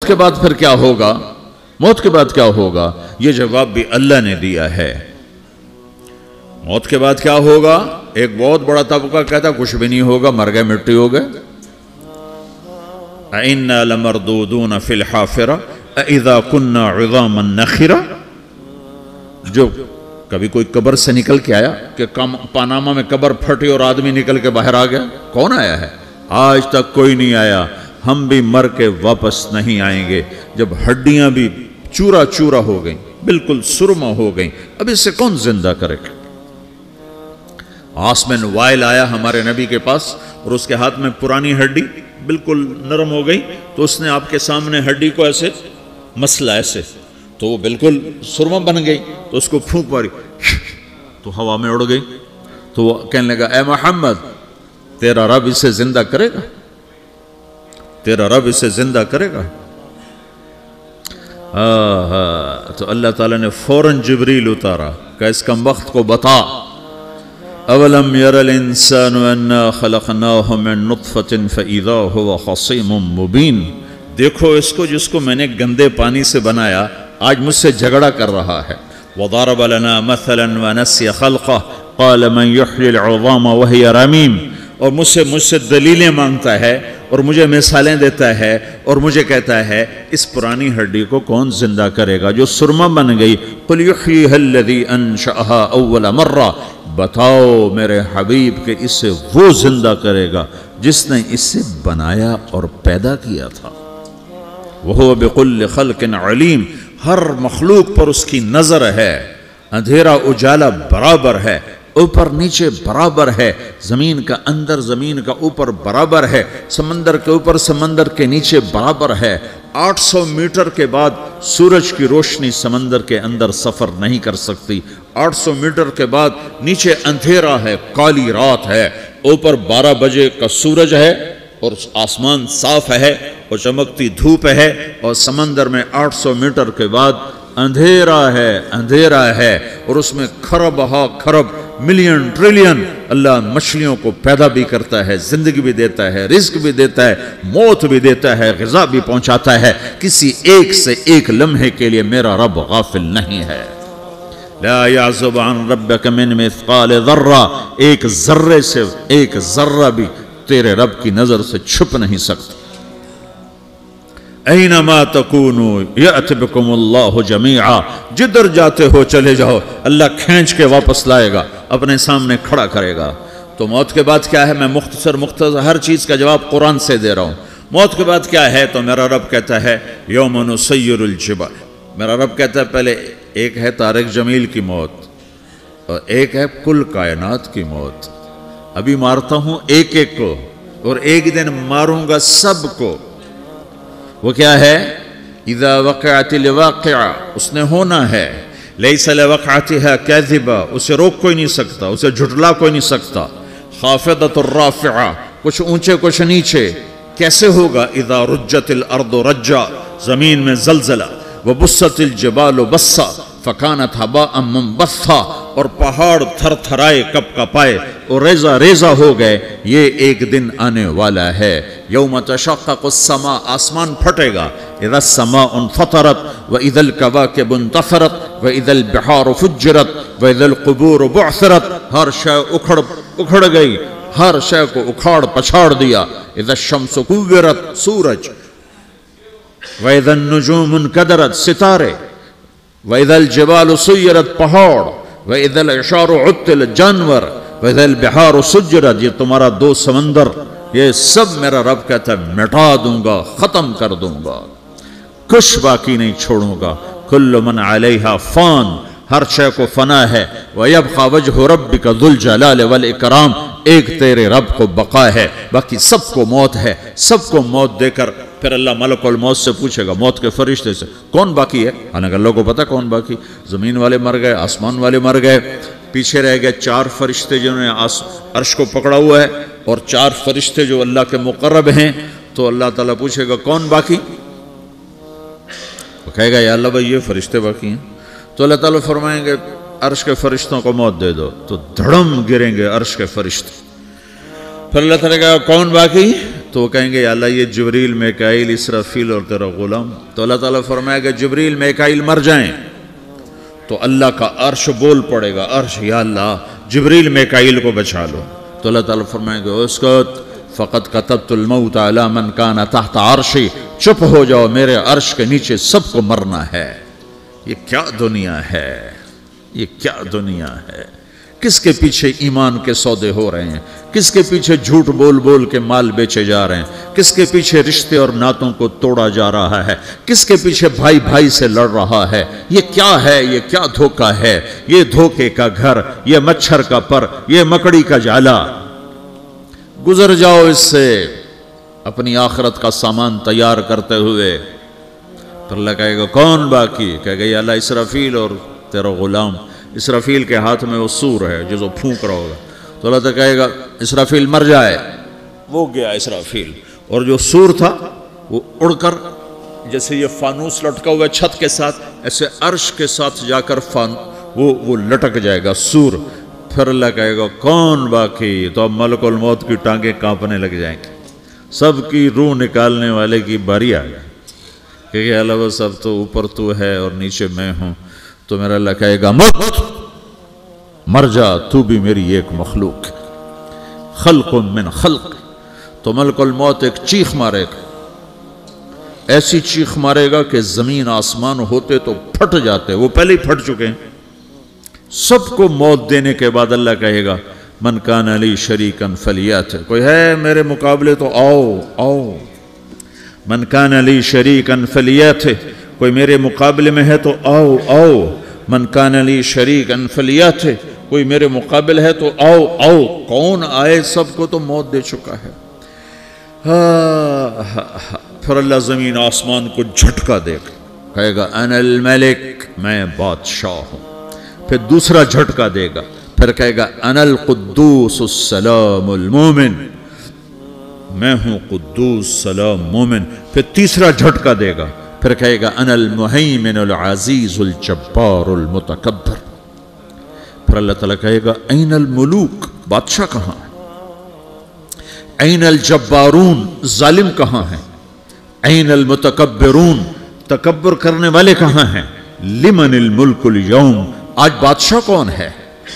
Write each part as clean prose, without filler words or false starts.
کے بعد پھر کیا ہوگا؟ موت کے بعد کیا ہوگا؟ یہ جواب بھی اللہ نے دیا ہے۔ موت کے بعد کیا ہوگا؟ ایک بہت بڑا طبقہ کہتا کچھ بھی نہیں ہوگا، مر گئے، مٹی ہو گئے۔ اِنَّا لَمَرْدُودُونَ فِي الْحَافِرَةِ اِذَا كُنَّا عِظَامًا نَخِرَةً۔ جو کبھی کوئی قبر سے نکل کے آیا کہ پاناما میں قبر پھٹی اور آدمی نکل کے باہر آ گیا؟ کون آیا ہے؟ آج تک کوئی نہیں آیا۔ ہم بھی مر کے واپس نہیں آئیں گے۔ جب ہڈیاں بھی چورا چورا ہو گئیں، بالکل سرما ہو گئیں، اب اس سے کون زندہ کرے گا؟ عاصم وائل آیا ہمارے نبی کے پاس اور اس کے ہاتھ میں پرانی ہڈی بالکل نرم ہو گئی، تو اس نے آپ کے سامنے ہڈی کو ایسے مسلا ایسے، تو وہ بالکل سرما بن گئی، تو اس کو پھونک ماری تو ہوا میں اڑ گئی۔ تو وہ کہنے لگا اے محمد تیرا رب اسے زندہ کرے گا؟ تیرا رب اسے زندہ کرے گا؟ تو اللہ تعالیٰ نے فوراً جبریل اتارا کہ اس کم وقت کو بتا، اولم یر الانسان انا خلقناہ من نطفۃ فاذا هو خصیم مبین۔ دیکھو اس کو جس کو میں نے گندے پانی سے بنایا، آج مجھ سے جھگڑا کر رہا ہے۔ وضرب لنا مثلا ونسی خلقہ قال من یحیی العظام وہی رمیم۔ اور مجھ سے دلیلیں مانگتا ہے اور مجھے مثالیں دیتا ہے اور مجھے کہتا ہے اس پرانی ہڈی کو کون زندہ کرے گا جو سرما بن گئی؟ قل یحییھا الذی انشأھا اول مرہ۔ بتاؤ میرے حبیب کہ اسے وہ زندہ کرے گا جس نے اسے بنایا اور پیدا کیا تھا۔ وہو بکل خلق علیم۔ ہر مخلوق پر اس کی نظر ہے، اندھیرا اجالا برابر ہے، اوپر نیچے برابر ہے، زمین کا اندر زمین کا اوپر برابر ہے، سمندر کے اوپر سمندر کے نیچے برابر ہے۔ 800 میٹر کے بعد سورج کی روشنی سمندر کے اندر سفر نہیں کر سکتی۔ 800 میٹر کے بعد نیچے اندھیرا ہے، کالی رات ہے، اوپر 12 بجے کا سورج ہے اور آسمان صاف ہے اور چمکتی دھوپ ہے، اور سمندر میں 800 میٹر کے بعد اندھیرا ہے اور اس میں کھرب ہا کھرب ملین ٹریلین اللہ مچھلیوں کو پیدا بھی کرتا ہے، زندگی بھی دیتا ہے، رزق بھی دیتا ہے، موت بھی دیتا ہے، غذا بھی پہنچاتا ہے۔ کسی ایک سے ایک لمحے کے لیے میرا رب غافل نہیں ہے۔ لا يعزب عن ربك من مثقال ذرہ، ایک ذرے سے ایک ذرہ بھی تیرے رب کی نظر سے چھپ نہیں سکتا۔ اینما تکونوا یأت بکم اللہ جمیعا، جدھر جاتے ہو چلے جاؤ، اللہ کھینچ کے واپس لائے گا، اپنے سامنے کھڑا کرے گا۔ تو موت کے بعد کیا ہے؟ میں مختصر ہر چیز کا جواب قرآن سے دے رہا ہوں۔ موت کے بعد کیا ہے؟ تو میرا رب کہتا ہے یوم نسیر الجبال۔ میرا رب کہتا ہے پہلے ایک ہے طارق جمیل کی موت اور ایک ہے کل کائنات کی موت۔ ابھی مارتا ہوں ایک ایک کو اور ایک دن ماروں گا سب کو۔ وہ کیا ہے؟ اذا وقعت الواقعہ، اس نے ہونا ہے۔ لیس لوقعتها کاذبہ، اسے روک کوئی نہیں سکتا، اسے جھٹلا کوئی نہیں سکتا۔ خافضۃ الرافعہ، کچھ اونچے کچھ نیچے۔ کیسے ہوگا؟ اذا رجت الارض رجا، زمین میں زلزلہ۔ وبست الجبال بسا فکانت ہباء منبثا، اور پہاڑ تھر تھرائے کپ کپائے اور ریزہ ریزہ ہو گئے۔ یہ ایک دن آنے والا ہے۔ یوم تشقق السماء، آسمان پھٹے گا۔ اذا السماء انفطرت واذا الكواكب انتثرت واذا البحار فجرت واذا القبور بعثرت، ہر شے اکھڑ گئی، ہر شے کو اکھاڑ پچھاڑ دیا۔ اذا الشمس کورت، سورج۔ وَإِذَا النُّجُومُ انْكَدَرَتْ، ستارے۔ وَإِذَا الْجِبَالُ سُيِّرَتْ، پہاڑ۔ وَإِذَا الْعِشَارُ عُطِّلَتْ، جانور۔ وَإِذَا الْبِحَارُ سُجِّرَتْ، یہ تمہارا دو سمندر، یہ سب میرا رب کہتا ہے مٹا دوں گا، ختم کر دوں گا، کچھ باقی نہیں چھوڑوں گا۔ كُلُّ مَنْ عَلَيْهَا فان، ہر شے کو فنا ہے۔ وَيَبْقَى وَجْهُ رَبِّكَ ذُو الْجَلَالِ وَالْإِكْرَامِ، ایک تیرے رب کو بقا ہے، باقی سب کو موت ہے۔ سب کو موت دے کر پھر اللہ ملک الموت سے پوچھے گا، موت کے فرشتے سے، کون باقی ہے؟ حالانکہ اللہ کو پتا کون باقی۔ زمین والے مر گئے، آسمان والے مر گئے، پیچھے رہ گئے 4 فرشتے جنہوں نے عرش کو پکڑا ہوا ہے، اور 4 فرشتے جو اللہ کے مقرب ہیں۔ تو اللہ تعالیٰ پوچھے گا کون باقی؟ وہ کہے گا یا اللہ بھائی یہ فرشتے باقی ہیں۔ تو اللہ تعالیٰ فرمائیں گے عرش کے فرشتوں کو موت دے دو، تو دھڑم گریں گے عرش کے فرشتے۔ پھر اللہ تعالیٰ کہا کون باقی؟ تو وہ کہیں گے یا اللہ یہ جبریل میکائیل اسرافیل اور تیرا غلام. تو اللہ تعالیٰ فرمائے گا جبریل میکائیل مر جائیں تو اللہ کا عرش بول پڑے گا, عرش یا اللہ جبریل میکائیل کو بچا لو. تو اللہ تعالیٰ فرمائے گا اسکت فقط کتبت الموت علی من کان تحت عرشی, چپ ہو جاؤ میرے عرش کے نیچے سب کو مرنا ہے. یہ کیا دنیا ہے, یہ کیا دنیا ہے. کس کے پیچھے ایمان کے سودے ہو رہے ہیں, کس کے پیچھے جھوٹ بول بول کے مال بیچے جا رہے ہیں, کس کے پیچھے رشتے اور ناتوں کو توڑا جا رہا ہے, کس کے پیچھے بھائی بھائی سے لڑ رہا ہے. یہ کیا ہے, یہ کیا دھوکہ ہے, یہ دھوکے کا گھر, یہ مچھر کا پر, یہ مکڑی کا جالا. گزر جاؤ اس سے اپنی آخرت کا سامان تیار کرتے ہوئے. تو اللہ کہے گا کون باقی, کہے گا یا اللہ اسرافیل اور تیرا غلام. اسرافیل کے ہاتھ میں وہ سور ہے جو پھونک رہا ہوگا. تو اللہ تعالیٰ کہے گا اسرافیل مر جائے, وہ گیا اسرافیل. اور جو سور تھا وہ اڑ کر جیسے یہ فانوس لٹکا ہوا ہے چھت کے ساتھ, ایسے عرش کے ساتھ جا کر وہ لٹک جائے گا سور. پھر اللہ کہے گا کون باقی. تو اب ملک الموت کی ٹانگیں کانپنے لگ جائیں گے, سب کی روح نکالنے والے کی باری آ گئی کہ اللہ وہ سب تو اوپر تو ہے اور نیچے میں ہوں. تو میرا اللہ کہے گا مر جا, تو بھی میری ایک مخلوق, خلق من خلق. تو ملک الموت ایک چیخ مارے گا, ایسی چیخ مارے گا کہ زمین آسمان ہوتے تو پھٹ جاتے, وہ پہلے ہی پھٹ چکے ہیں. سب کو موت دینے کے بعد اللہ کہے گا من کان لی شریکن فلیات, کوئی ہے میرے مقابلے تو آؤ آؤ. من کان لی شریکن فلیات, کوئی میرے مقابلے میں ہے تو آؤ آؤ. من کان لی شریکن فلیات, کوئی میرے مقابل ہے تو آؤ آؤ. کون آئے, سب کو تو موت دے چکا ہے. پھر اللہ زمین آسمان کو جھٹکا دے گا, کہے گا انا الملک, میں بادشاہ ہوں. پھر دوسرا جھٹکا دے گا, پھر کہے گا انا القدوس السلام المومن, میں ہوں قدوس سلام مومن. پھر تیسرا جھٹکا دے گا, پھر کہے گا انا المہیمن العزیز الجبار المتکبر. پھر اللہ تعالیٰ کہے گا این الملوک, بادشاہ کہاں ہے؟ این الجبارون, ظالم کہاں ہیں؟ این المتکبرون, تکبر کرنے والے کہاں ہیں؟ لمن الملک اليوم, آج بادشاہ کون ہے؟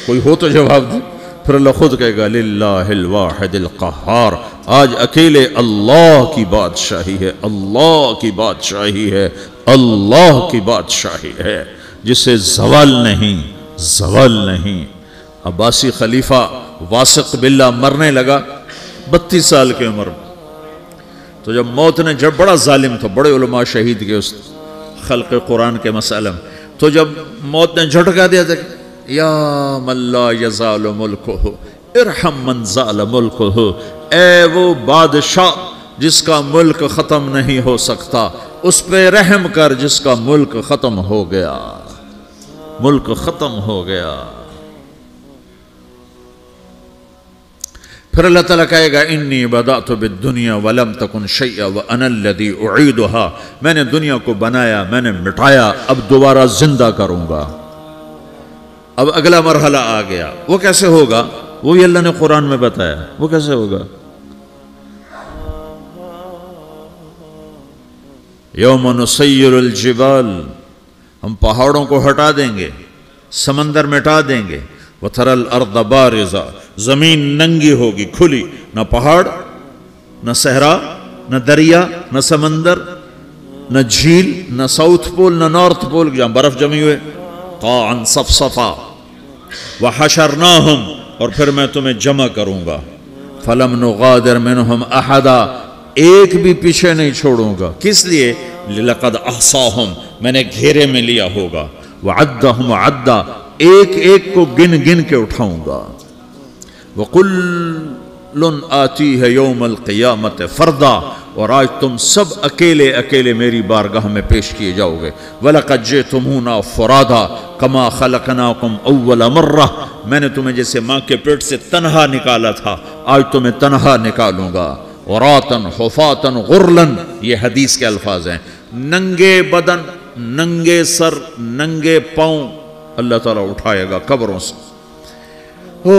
کوئی ہو تو جواب دے. پھر اللہ خود کہے گا للہ الواحد القہار, آج اکیلے اللہ کی بادشاہی ہے, اللہ کی بادشاہی ہے, اللہ کی بادشاہی ہے جسے زوال نہیں, زوال نہیں. عباسی خلیفہ واثق باللہ مرنے لگا 32 سال کی عمر میں. تو جب موت نے, جب بڑا ظالم تھا, بڑے علماء شہید کے اس خلق قرآن کے مسئلہ میں, تو جب موت نے جھٹکا دیا تھا یا من لا یزال ملکہ ارحم من زال ملکہ, اے وہ بادشاہ جس کا ملک ختم نہیں ہو سکتا, اس پہ رحم کر جس کا ملک ختم ہو گیا, ملک ختم ہو گیا. پھر اللہ تعالیٰ کہے گا انی بدأت بالدنیا ولم تکن شیئا وانا الذی اعیدہا, میں نے دنیا کو بنایا, میں نے مٹایا, اب دوبارہ زندہ کروں گا. اب اگلا مرحلہ آ گیا, وہ کیسے ہوگا؟ وہی اللہ نے قرآن میں بتایا. وہ کیسے ہوگا؟ یوم نسیر الجبال, ہم پہاڑوں کو ہٹا دیں گے, سمندر مٹا دیں گے. وَتَرَى الْأَرْضَ بَارِزَةً, زمین ننگی ہوگی, کھلی, نہ پہاڑ, نہ صحرا, نہ دریا, نہ سمندر, نہ جھیل, نہ ساؤتھ پول, نہ نارتھ پول جہاں برف جمی ہوئے. قَاعًا صَفْصَفًا وَحَشَرْنَاهُمْ, اور پھر میں تمہیں جمع کروں گا. فَلَمْ نُغَادِرْ مِنْهُمْ أَحَدًا, ایک بھی پیچھے نہیں چھوڑوں گا. کس لیے؟ لَقَدْ أَحْصَاهُمْ, میں نے گھیرے میں لیا ہوگا. وَعَدَّهُمْ عَدًّا, ایک ایک کو گن گن کے اٹھاؤں گا. وَقُلٌّ آتِيهَ يَوْمَ الْقِيَامَةِ فَرْدًا, اور آج تم سب اکیلے اکیلے میری بارگاہ میں پیش کیے جاؤ گے. وَلَقَدْ جِئْتُمُونَا فُرَادًا كَمَا خَلَقْنَاكُمْ أَوَّلَ مَرَّةٍ, میں نے تمہیں جیسے ماں کے پیٹ سے تنہا نکالا تھا, آج تمہیں تنہا نکالوں گا. عُرَاةً حُفَاةً غُرْلًا, یہ حدیث کے الفاظ ہیں. ننگے بدن, ننگے سر, ننگے پاؤں اللہ تعالیٰ اٹھائے گا قبروں سے. ہو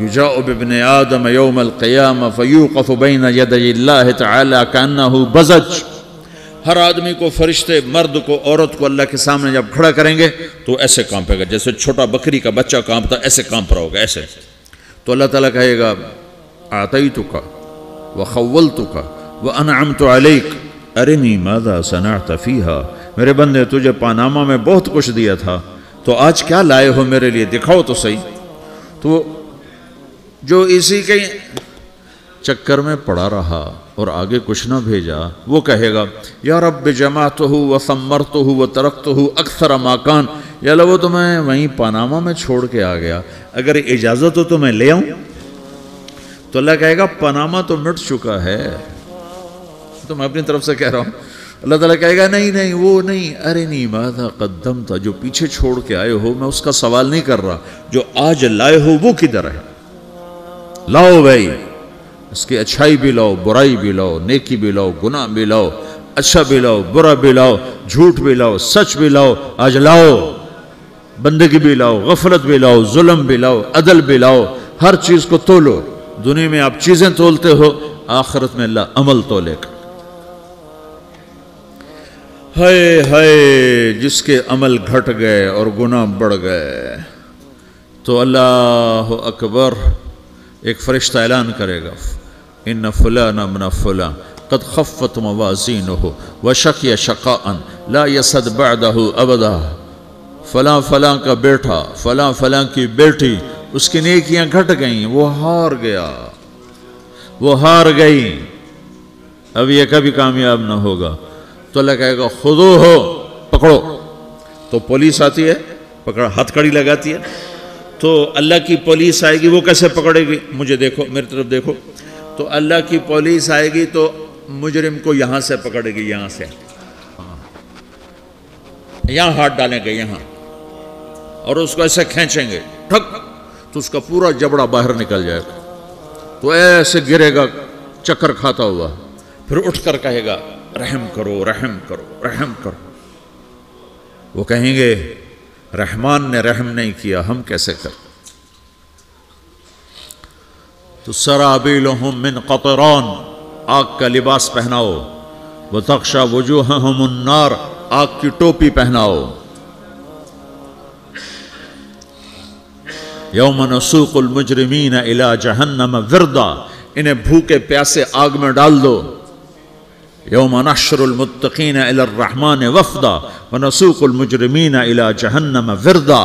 یجاء بابن آدم یوم القیامہ فیوقف بین یدی اللہ تعالی کانہ بزج، ہر آدمی کو، فرشتے، مرد کو، عورت کو اللہ کے سامنے جب کھڑا کریں گے تو ایسے کانپے گا جیسے چھوٹا بکری کا بچہ کانپتا، ایسے کانپ رہا ہوگا ایسے. تو اللہ تعالیٰ کہے گا اعطیتک وخولتک وانعمت علیک ارنی ماذا صنعت فیہا، میرے بندے تجھے پاناما میں بہت کچھ دیا تھا، تو آج کیا لائے ہو میرے لیے، دکھاؤ تو صحیح. تو جو اسی کے چکر میں پڑا رہا اور آگے کچھ نہ بھیجا، وہ کہے گا یا رب جمعتہ وثمرتہ وترکتہ اکثر ما کان، یا اللہ وہ تو میں وہیں پاناما میں چھوڑ کے آ گیا، اگر اجازت ہو تو میں لے آؤں. تو اللہ کہے گا پاناما تو مٹ چکا ہے، تو میں اپنی طرف سے کہہ رہا ہوں. اللہ تعالیٰ کہے گا نہیں نہیں وہ نہیں، ارنی ماذا قدمت، جو پیچھے چھوڑ کے آئے ہو میں اس کا سوال نہیں کر رہا، جو آج لائے ہو وہ کدھر ہے، لاؤ بھائی، اس کی اچھائی بھی لاؤ، برائی بھی لاؤ، نیکی بھی لاؤ، گناہ بھی لاؤ، اچھا بھی لاؤ، برا بھی لاؤ، جھوٹ بھی لاؤ، سچ بھی لاؤ، آج لاؤ، بندگی بھی لاؤ، غفلت بھی لاؤ، ظلم بھی لاؤ، عدل بھی لاؤ، ہر چیز کو تولو. دنیا میں آپ چیزیں تولتے ہو، آخرت میں اللہ عمل تولے گا. ہائے ہائے جس کے عمل گھٹ گئے اور گناہ بڑھ گئے، تو اللہ اکبر، ایک فرشتہ اعلان کرے گا ان فلان من فلان قد خفت موازینہ وشقی شقاء لا یسد بعدہ ابدا، فلاں فلاں کا بیٹا، فلاں فلاں کی بیٹی، اس کی نیکیاں گھٹ گئیں، وہ ہار گیا، وہ ہار گئی، اب یہ کبھی کامیاب نہ ہوگا. تو اللہ کہے گا خودو ہو، پکڑو. تو پولیس آتی ہے، پکڑا، ہتھ کڑی لگاتی ہے. تو اللہ کی پولیس آئے گی، وہ کیسے پکڑے گی، مجھے دیکھو، میری طرف دیکھو. تو اللہ کی پولیس آئے گی تو مجرم کو یہاں سے پکڑے گی، یہاں سے، یہاں ہاتھ ڈالیں گے یہاں، اور اس کو ایسے کھینچیں گے ٹھک، تو اس کا پورا جبڑا باہر نکل جائے گا. تو ایسے گرے گا چکر کھاتا ہوا، پھر اٹھ کر کہے گا رحم کرو، رحم کرو، رحم کرو. وہ کہیں گے رحمان نے رحم نہیں کیا، ہم کیسے کر. تو سرابیلہم من قطران، آگ کا لباس پہناؤ، وتغشا وجوہہم النار، آگ کی ٹوپی پہناؤ. یوم نسوق المجرمین الی جہنم وردا، انہیں بھوکے پیاسے آگ میں ڈال دو. یوم نحشر المتقین الی الرحمن وفدا ونسوق المجرمین الی جہنم وردا.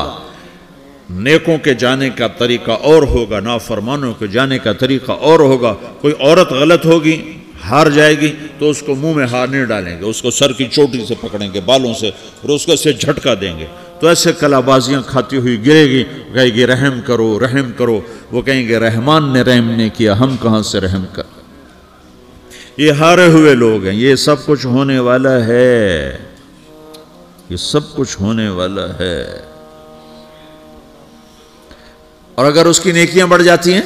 نیکوں کے جانے کا طریقہ اور ہوگا، نافرمانوں کے جانے کا طریقہ اور ہوگا. کوئی عورت غلط ہوگی، ہار جائے گی، تو اس کو منہ میں ہار نہیں ڈالیں گے، اس کو سر کی چوٹی سے پکڑیں گے، بالوں سے، اور اس کو ایسے جھٹکا دیں گے. تو ایسے کلا بازیاں کھاتی ہوئی گرے گی، کہے گی رحم کرو، رحم کرو. وہ کہیں گے رحمان نے رحم نہیں کیا، ہم کہاں سے رحم کر. یہ ہارے ہوئے لوگ ہیں. یہ سب کچھ ہونے والا ہے، یہ سب کچھ ہونے والا ہے. اور اگر اس کی نیکیاں بڑھ جاتی ہیں،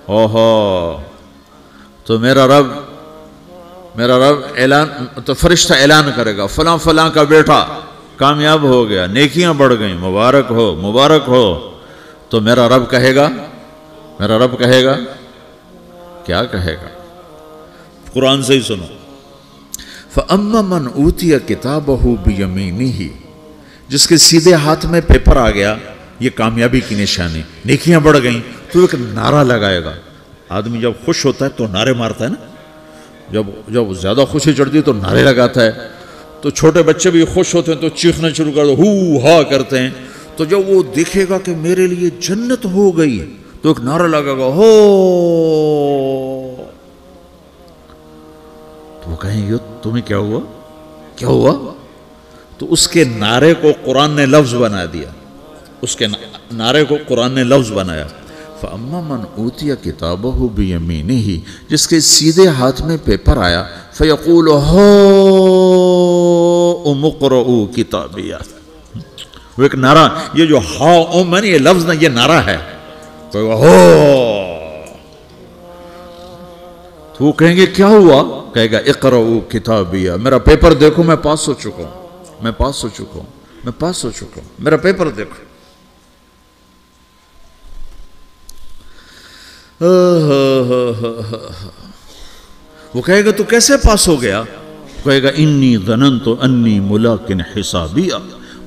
اوہو، تو میرا رب اعلان، تو فرشتہ اعلان کرے گا فلاں فلاں کا بیٹا کامیاب ہو گیا، نیکیاں بڑھ گئیں، مبارک ہو، مبارک ہو. تو میرا رب کہے گا کیا کہے گا، قرآن سے ہی سنو. فَأَمَّا مَنْ أُوتِيَ كِتَابَهُ بِيَمِينِهِ، جس کے سیدھے ہاتھ میں پیپر آ گیا، یہ کامیابی کی نشانی، نیکیاں بڑھ گئیں، تو ایک نعرہ لگائے گا. آدمی جب خوش ہوتا ہے تو نعرے مارتا ہے نا، جب زیادہ خوشی چڑھتی ہے تو نعرے لگاتا ہے. تو چھوٹے بچے بھی خوش ہوتے ہیں تو چیخنا شروع کر دو، ہو ہا کرتے ہیں. تو جب وہ دیکھے گا کہ میرے لیے جنت ہو گئی، تو ایک نعرہ لگے گا، ہو. تو وہ کہیں گے تمہیں کیا ہوا، کیا ہوا. تو اس کے نعرے کو قرآن نے لفظ بنا دیا، اس کے نعرے کو قرآن نے لفظ بنایا. فَأَمَّا مَنْ أُوتِيَ كِتَابَهُ بِيَمِينِهِ، جس کے سیدھے ہاتھ میں پیپر آیا، فَيَقُولُ هَاؤْمُ اقْرَءُوا كِتَابِيَهْ. وہ ایک نعرہ، یہ جو ہاؤم ہے نا، یہ لفظ نہ، یہ نعرہ ہے. تو وہ کہیں گے کیا ہوا، کہے گا اقرؤوا کتابیہ، میرا پیپر دیکھو، میں پاس ہو چکا ہوں، میں پاس ہو چکا ہوں، میں پاس ہو چکا ہوں، میرا پیپر دیکھو. وہ کہے گا تو کیسے پاس ہو گیا؟ کہے گا انی ظننت انی ملاقن حسابیہ،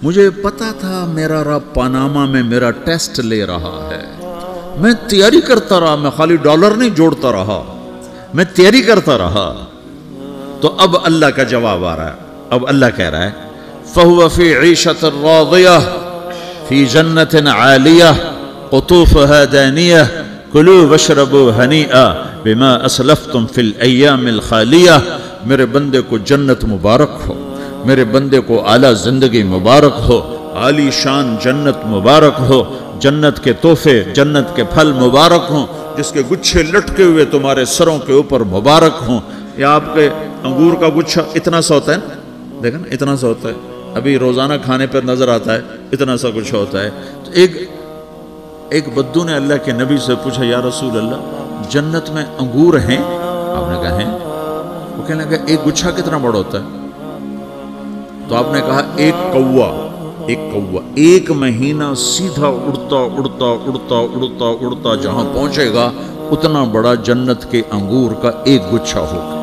مجھے پتا تھا میرا رب پاناما میں میرا ٹیسٹ لے رہا ہے، میں تیاری کرتا رہا، میں خالی ڈالر نہیں جوڑتا رہا، میں تیاری کرتا رہا۔ تو اب اللہ کا جواب آ رہا ہے، اب اللہ کہہ رہا ہے فَهُوَ فِي عِيشَةٍ رَاضِيَةٍ فِي جَنَّةٍ عَالِيَةٍ قُطُوفُهَا دَانِيَةٌ كُلُوا وَاشْرَبُوا هَنِيئًا بِمَا أَسْلَفْتُمْ فِي الْأَيَّامِ الْخَالِيَةِ، میرے بندے کو جنت مبارک ہو، میرے بندے کو اعلیٰ زندگی مبارک ہو، عالی شان جنت مبارک ہو، جنت کے تحفے، جنت کے پھل مبارک ہوں، جس کے گچھے لٹکے ہوئے تمہارے سروں کے اوپر مبارک ہوں۔ یا آپ کے انگور کا گچھا اتنا سا ہوتا ہے نا، دیکھیں نا اتنا سا ہوتا ہے، ابھی روزانہ کھانے پر نظر آتا ہے، اتنا سا گچھا ہوتا ہے۔ تو ایک بدو نے اللہ کے نبی سے پوچھا یا رسول اللہ جنت میں انگور ہیں؟ آپ نے کہا ہیں۔ وہ کہنے لگا ایک گچھا کتنا بڑا ہوتا ہے؟ تو آپ نے کہا ایک کوا ایک مہینہ سیدھا اڑتا اڑتا اڑتا اڑتا اڑتا جہاں پہنچے گا اتنا بڑا جنت کے انگور کا ایک گچھا ہوگا۔